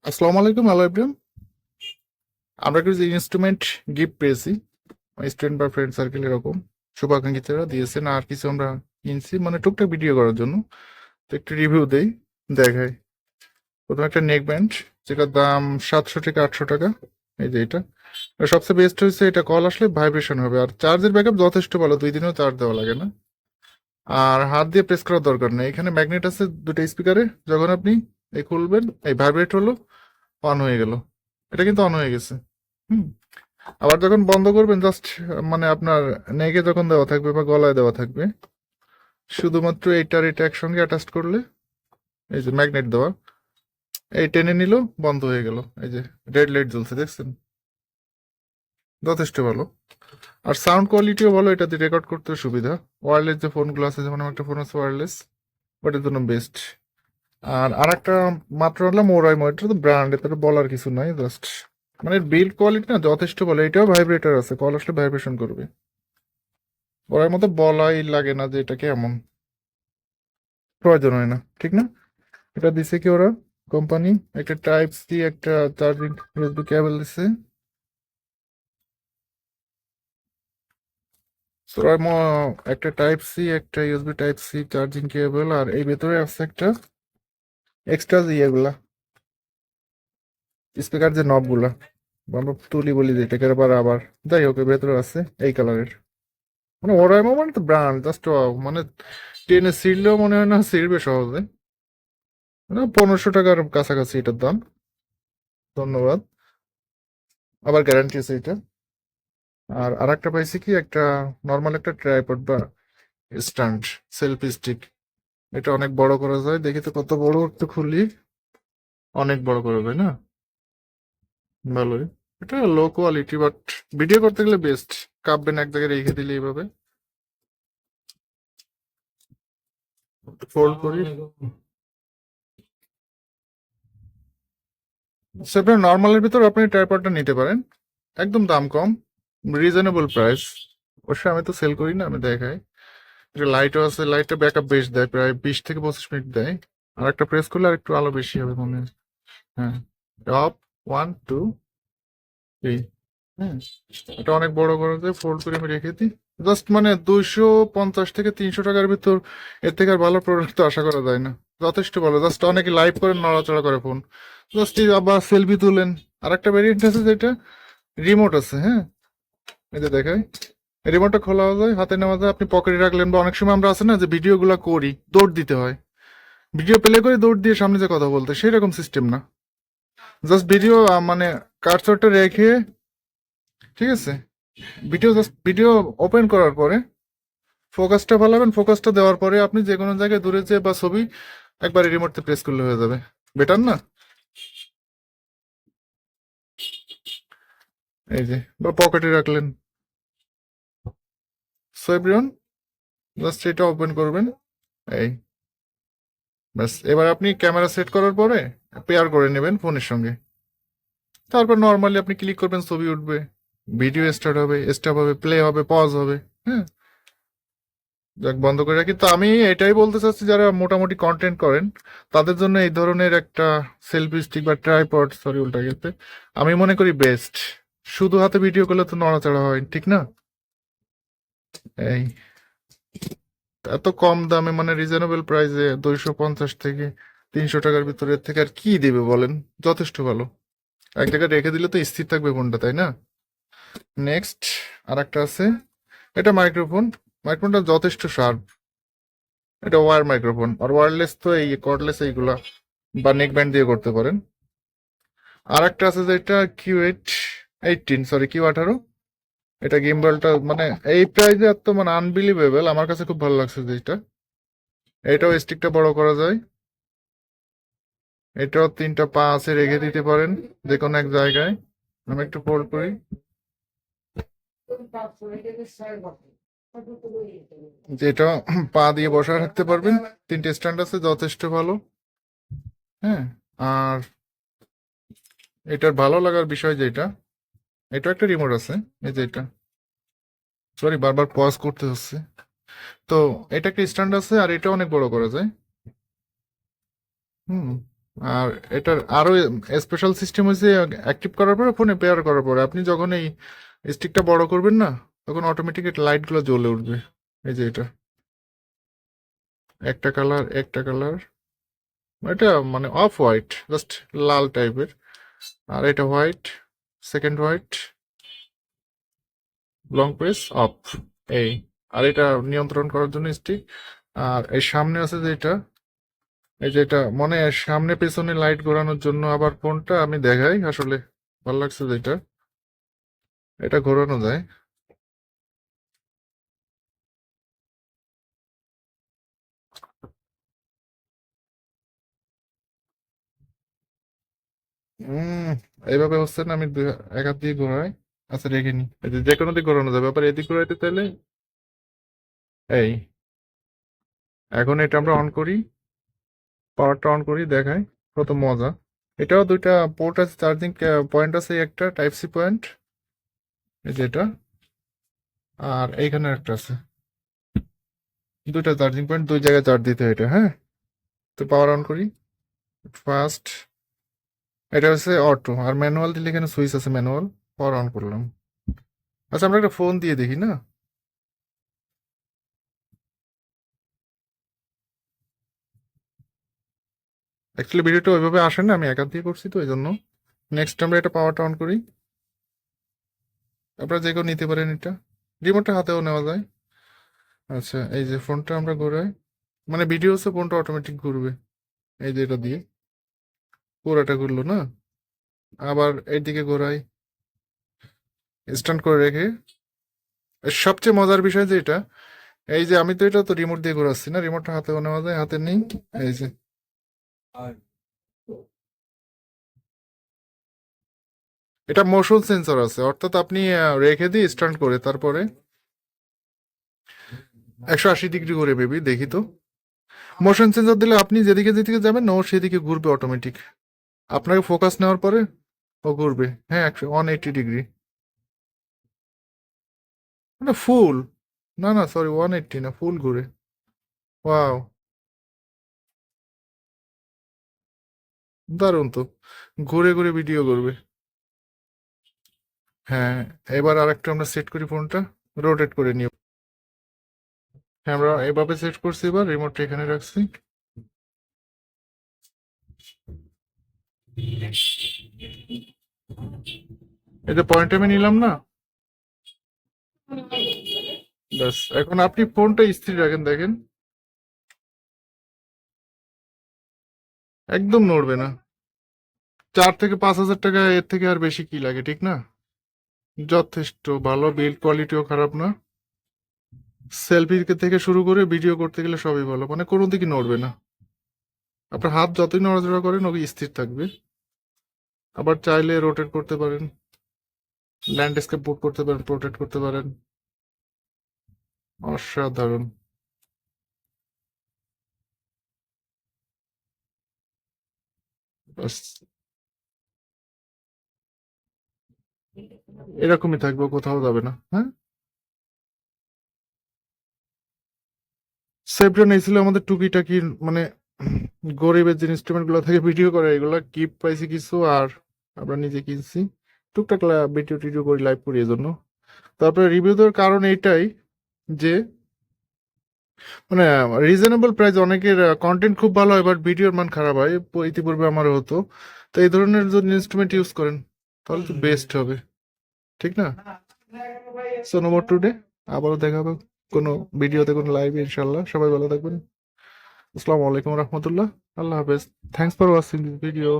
আসসালামু আলাইকুম hello everyone. আমরা কিছু ইনস্ট্রুমেন্ট গিফট পেয়েছি স্টুডেন্ট বা ফ্রেন্ড সার্কেল এরকম শুভাকাঙ্ক্ষিতরা দিয়েছেন, আর কিছু আমরা কিনছি মানে টুকটাক ভিডিও করার জন্য। তো একটু রিভিউ দেই, দেখাই। প্রথমে একটা নেক ব্যান্ড, যেটার দাম 700 থেকে 800 টাকা। এই যে এটা সবচেয়ে বেস্ট হয়েছে, এটা কল আসলে ভাইব্রেশন হবে, আর চার্জের ব্যাকআপ যথেষ্ট ভালো, 2 দিনেও চার্জ দেওয়া লাগে না। আর হাত দিয়ে প্রেস করার দরকার নেই, এখানে ম্যাগনেট আছে দুটো স্পিকারে। যখন আপনি এই খুলবেন, এই ভাইব্রেট হলো, অন হয়ে গেল। এটা কিন্তু অন হয়ে গেছে। হুম। আবার যখন বন্ধ করবেন, জাস্ট মানে আপনার নেকে যখন দেওয়া থাকবে বা গলায় দেওয়া থাকবে, শুধুমাত্র এইটার এটা একসঙ্গে অ্যাটাচ করলে, এই যে ম্যাগনেট দেওয়া, এই টেনে নিল, বন্ধ হয়ে গেল। এই যে রেড লাইট জ্বলছে, দেখছেন? যথেষ্ট ভালো। আর সাউন্ড কোয়ালিটিও ভালো, এটা দিয়ে রেকর্ড করতে সুবিধা। ওয়্যারলেস যে ফোনগুলো আছে, যেমন আমার একটা ফোন আছে ওয়্যারলেস, ওটার জন্য বেস্ট। আর একটা মাত্র হলাম ওরাইমো, এটা তো ব্র্যান্ড, এটা তো বলার কিছু নাই, জাস্ট মানে বিল্ড কোয়ালিটি না যথেষ্ট ভালো। এটাও ভাইব্রেটর আছে, কল আসলে ভাইব্রেশন করবে। ওরার মতো বলাই লাগে না যে এটা কেমন, প্রয়োজন হয় না, ঠিক না? এটা দিছে কি ওরা, কোম্পানি, একটা টাইপ সি, একটা চার্জিং ইউএসবি কেবল দিছে। So, ওরা একটা টাইপ সি, একটা USB type C charging cable, আর এই ভেতরে আছে একটা এক্সট্রা ইয়েগুলা, স্পিকার যে নব গুলা, আমরা তুলি বলি যেটাকে, আবার আবার যাই হোক, এর ভেতরে আছে এই কালারের। মানে ওরাই মানে তো ব্র্যান্ড, জাস্ট মানে টেনে ছিঁড়লেও মনে হয় না ছিঁড়বে সহজে। মানে 1500 টাকার কাছাকাছি এটার দাম। ধন্যবাদ। আবার গ্যারান্টি আছে এটা। আর আরেকটা পাইছি কি, একটা নর্মাল একটা ট্রাইপড বা স্ট্যান্ড, সেলফি স্টিক। এটা অনেক বড় করা যায়, দেখি তো কত বড়, একটু খুলি। অনেক বড় করা যায় না? ভালোই। এটা লো কোয়ালিটি, বাট ভিডিও করতে গেলে বেস্ট। কাঁপবেন, এক জায়গায় রেখে দিলে এইভাবে ফোল্ড করি। সেটা নর্মালের ভিতর আপনি ট্রাইপডটা নিতে পারেন, একদম দাম কম, রিজনেবল প্রাইস। অবশ্যই আমি তো সেল করি না, আমি দেখাই। এটা লাইটও আছে, লাইটটা ব্যাকআপ বেশ দেয়, প্রায় 20 থেকে 25 মিনিট দেয়। আর একটা প্রেস করলে আর একটু আলো বেশি হবে মনে হয়। হ্যাঁ, টপ 1 2 3। হ্যাঁ, এটা অনেক বড় করে দিয়ে ফোল্ড করে আমি রেখে দিই। জাস্ট মানে 250 থেকে 300 টাকার ভিতর এর থেকে আর ভালো প্রোডাক্ট তো আশা করা যায় না। যথেষ্ট ভালো, জাস্ট অনেকে লাইভ করেন, নড়াচড়া করে ফোন, জাস্ট আবার সেলফি তুলেন। আর একটা ভেরিয়েন্ট আছে যেটা রিমোট আছে, হ্যাঁ, এই যে দেখাই। রিমোটটা খোলা যায়, হাতে নেওয়া যায়, আপনি পকেটে রাখলেন, বা অনেক সময় আমরা আছে না যে ভিডিও গুলা করি, দৌড় দিতে হয়, ভিডিও প্লে করে দৌড় দিয়ে সামনে যে কথা বলতে, সেই রকম সিস্টেম না। জাস্ট ভিডিও মানে কার্সরটা রেখে, ঠিক আছে, ভিডিও ওপেন করার পরে ফোকাসটা ভালাবেন, ফোকাসটা দেওয়ার পরে আপনি যে কোনো জায়গায় দূরে যে বা ছবি একবার রিমোটে প্রেস করলে হয়ে যাবে। বেটার না? এই যে, বা পকেটে রাখলেন। সো এভরিওয়ান, জাস্ট এটা ওপেন করবেন, এই, ব্যাস। এবার আপনি ক্যামেরা সেট করার পরে পেয়ার করে নেবেন ফোনের সঙ্গে। তারপর নর্মালি আপনি ক্লিক করবেন, ছবি উঠবে, ভিডিও স্টার্ট হবে, স্টপ হবে, প্লে হবে, পজ হবে। হ্যাঁ, যাক, বন্ধ করে রাখি। তো আমি এটাই বলতে চাচ্ছি, যারা মোটামুটি কন্টেন্ট করেন তাদের জন্য এই ধরনের একটা সেলফি স্টিক বা ট্রাইপড, সরি উল্টা গেছে, আমি মনে করি বেস্ট। শুধু হাতে ভিডিও করলে তো নড়াচড়া হয়, ঠিক না? এই এত কম দামে, মানে রিজনেবল প্রাইসে, 250 থেকে 300 টাকার ভিতরে এর থেকে আর কি দিবে বলেন? যথেষ্ট ভালো। এক জায়গায় রেখে দিলে তো স্থির থাকবে ফোনটা, তাই না? নেক্সট আর একটা আছে, এটা মাইক্রোফোন। মাইক্রোফোনটা যথেষ্ট শার্প। এটা ওয়্যার মাইক্রোফোন, আর ওয়্যারলেস তো এই কর্ডলেস এইগুলা, বা নেক ব্যান্ড দিয়ে করতে পারেন। আর একটা আছে যেটা Q8 18, সরি Q18। এটা গিম্বলটা মানে এই প্রাইসে এত মানে আনবিলিভেবল, আমার কাছে খুব ভালো লাগছে যেটা। এটাও স্টিকটা বড় করা যায়, এটাও 3টা পা আছে, রেখে দিতে পারেন যে কোনো এক জায়গায়। আমি একটু ফোল্ড করি, যেটা পা দিয়ে বসা রাখতে পারবেন। 3টে স্ট্যান্ড আছে, যথেষ্ট ভালো। হ্যাঁ, আর এটার ভালো লাগার বিষয় যেটা, এটা একটা রিমোট আছে, এই যে এটা, সরি বারবার পজ করতে হচ্ছে। তো এটা একটা স্ট্যান্ড আছে, আর এটা অনেক বড় করা যায়। হুম, আর এটার আরো স্পেশাল সিস্টেম হয়েছে, অ্যাক্টিভ করার পরে ফোনে পেয়ার করার পরে আপনি যখন এই স্টিকটা বড় করবেন না, তখন অটোমেটিক লাইট গুলো জ্বলে উঠবে। এই যে এটা একটা কালার, একটা কালার, এটা মানে অফ হোয়াইট, জাস্ট লাল টাইপের। আর এটা white, second white, long press of, এই। আর এটা নিয়ন্ত্রণ করার জন্য স্টিক। আর এই সামনে আছে যে এটা, এই যে এটা মনে হয় সামনে পেছনে লাইট ঘোরানোর জন্য। আবার ফোনটা আমি দেখাই, আসলে ভালো লাগছে যেটা, এটা ঘোরানো যায়। উম এইভাবে হচ্ছে না, আমি এক হাত দিয়ে ঘোরাই। আচ্ছা রেখে নি, এই যে কোনো দিক ঘোরানো যাবে। আবার এদিক ঘোরাইতে চাইলে এই, এখন এটা আমরা অন করি, পাওয়ারটা অন করি, দেখাই কত মজা। এটাও দুইটা পোর্ট আছে, চার্জিং পয়েন্ট আছে, একটা টাইপ সি পয়েন্ট, এই যে এটা। আর এইখানে একটা আছে, দুইটা চার্জিং পয়েন্ট, দুই জায়গায় চার্জ দিতে হয় এটা, হ্যাঁ। তো পাওয়ার অন করি ফার্স্ট, এটা হচ্ছে অটো। আর ম্যানুয়াল দিলে এখানে সুইচ আছে, ম্যানুয়াল। পাওয়ার অন করলাম। আচ্ছা আমরা একটা ফোন দিয়ে দেখি না। অ্যাকচুয়ালি ভিডিওটা ওইভাবে আসে না, আমি একা দিয়ে করছি তো এই জন্য। নেক্সট আমরা এটা পাওয়ারটা অন করি। আপনারা যে কেউ নিতে পারেন এটা, রিমোটটা হাতেও নেওয়া যায়। আচ্ছা এই যে ফোনটা আমরা ঘোরাই, মানে ভিডিও হচ্ছে ফোনটা অটোমেটিক ঘুরবে। এই যে এটা দিয়ে পুরোটা ঘুরলো না। আবার এইদিকে ঘোরাই, স্ট্যান্ড করে রেখে। সবচেয়ে মজার বিষয় যে এটা, এই যে আমি তো এটা তো রিমোট দিয়ে ঘোরাচ্ছি না, রিমোটটা হাতেও নেওয়া যায়, হাতে নেই। এই যে এটা মোশন সেন্সর আছে, অর্থাৎ আপনি রেখে দিয়ে স্ট্যান্ড করে তারপরে 180 ডিগ্রি করে বেবি দেখি তো। মোশন সেন্সর দিলে আপনি যেদিকে যেদিকে যাবেন না, ও সেদিকে ঘুরবে অটোমেটিক। আপনাকে ফোকাস নেওয়ার পরে ও ঘুরবে, হ্যাঁ 180 ডিগ্রি। মানে ফুল, না না সরি 180 না, ফুল ঘুরে। ওয়াও, দারুণ তো, ঘুরে ঘুরে ভিডিও করবে। হ্যাঁ, এবার আরেকটু আমরা সেট করি ফোনটা, রোটেট করে নিও। হ্যাঁ আমরা এভাবে সেট করছি, এবার রিমোটটা এখানে রাখছি। এই যে পয়েন্ট আমি নিলাম না, ব্যাস। এখন আপনি ফোনটা স্থির রাখেন, দেখেন একদম নড়বে না। 4 থেকে 5 হাজার টাকা, এর থেকে আর বেশি কি লাগে, ঠিক না? যথেষ্ট ভালো, বিল্ড কোয়ালিটিও খারাপ না। সেলফি থেকে শুরু করে ভিডিও করতে গেলে সবই ভালো, মানে কোনো দিকে নড়বে না। আপনার হাত যতই নড়াচড়া করেন ওই স্থির থাকবে। আবার চাইলে রোটেট করতে পারেন, ল্যান্ডস্কেপ বুট করতে পারেন, রোটেট করতে পারেন। অসাধারণ। বাস, এরকমই থাকবে, কোথাও যাবে না, হ্যাঁ। সেফজন এই ছিল আমাদের টুকিটাকি, মানে গরিবের যে ইনস্ট্রুমেন্ট গুলো থেকে ভিডিও করে, এগুলা গিফট পাইছি কিছু, আর আমরা নিজে কিনছি। টুকটাক ভিডিও টিডিও করি, লাইভ করি, এই জন্য। তারপরে রিভিউ দেওয়ার কারণ এইটাই যে, মানে রিজনেবল প্রাইস, অনেকের কন্টেন্ট খুব ভালো হয় বাট ভিডিওর মান খারাপ হয়, ইতিপূর্বে আমারও হতো। তো এই ধরনের যদি ইনস্ট্রুমেন্ট ইউজ করেন তাহলে তো বেস্ট হবে, ঠিক না? সো নো মোর টুডে, আবারও দেখা হবে কোনো ভিডিওতে, কোনো লাইভে, ইনশাল্লাহ। সবাই ভালো থাকবেন। আসসালামু আলাইকুম রহমতুল্লাহ। আল্লাহ হাফেজ। Thanks for watching this video.